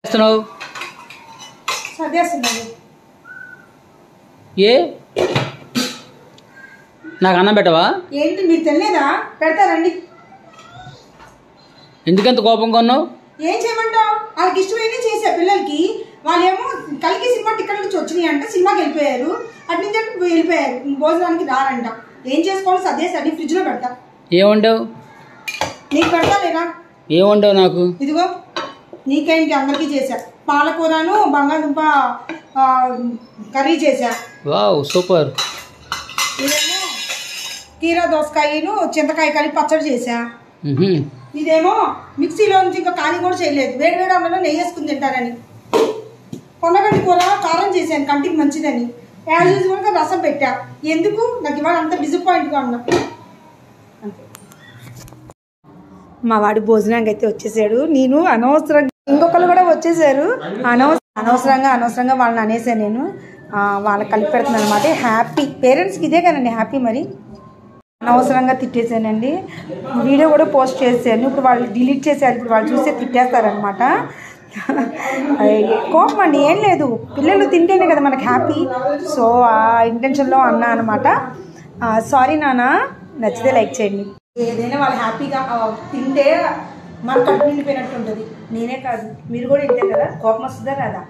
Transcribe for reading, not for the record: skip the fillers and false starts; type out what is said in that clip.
చేస్తున్నావు? ఏ నాకు అన్నం పెట్టవా? ఏంటి మీరు తెలియదా? పెడతారండి. ఎందుకంత కోపంగా ఉన్నావు? ఏం చేయమంటావు? వాళ్ళకి ఇష్టమైనవి చేసా పిల్లలకి. వాళ్ళేమో కలిగి సినిమా టికెట్ నుంచి వచ్చినాయి అంట, సినిమాకి వెళ్ళిపోయారు. అటు నుంచి అంటే వెళ్ళిపోయారు, భోజనానికి రారంట. ఏం చేసుకోవాలి? సర్దేసి ఫ్రిడ్జ్లో పెడతా. ఏం వండావు? నీకు పెడతా లేదా? ఏం వండావు నాకు? ఇదిగో నీకేంటి, అందరికీ చేశా. పాలకూరను బంగాళదుంప కర్రీ చేశా. Wow super. ఇదేమో కీరా దోసకాయను చింతకాయ కలిపి పచ్చడి చేశా. ఇదేమో మిక్సీలో నుంచి ఇంకా ఖాళీ కూడా చేయలేదు, వేడి వేడి అన్నంలో నెయ్యి వేసుకుని తింటారని. కొనగడ్డి కూర కారం చేశాను, కంటికి మంచిదని. యాజ్ యూజువల్గా రసం పెట్టా. ఎందుకు నాకు ఇవాళ అంత డిసప్పాయింట్గా ఉన్నా. మా వాడు భోజనానికి అయితే వచ్చేసాడు. నేను అనవసరంగా, ఇంకొకరు కూడా వచ్చేసారు. అనవసరంగా వాళ్ళని అనేసాను నేను. వాళ్ళకి కలిపి పెడుతున్నాను అనమాట. హ్యాపీ పేరెంట్స్కి ఇదే కదండి హ్యాపీ. మరి అనవసరంగా తిట్టేసానండి. వీడియో కూడా పోస్ట్ చేశాను. ఇప్పుడు వాళ్ళు డిలీట్ చేశారు. ఇప్పుడు వాళ్ళు చూస్తే తిట్టేస్తారనమాట. కోపం అండి, ఏం లేదు. పిల్లలు తింటేనే కదా మనకు హ్యాపీ. సో ఆ ఇంటెన్షన్లో అన్నా అనమాట. సారీ నాన్న. నచ్చితే లైక్ చేయండి. ఏదైనా వాళ్ళు హ్యాపీగా తింటే మన కడుపు నిండిపోయినట్టు ఉంటుంది. నేనే కాదు, మీరు కూడా ఇంతే కదా. కోపం వస్తుందా రాదా?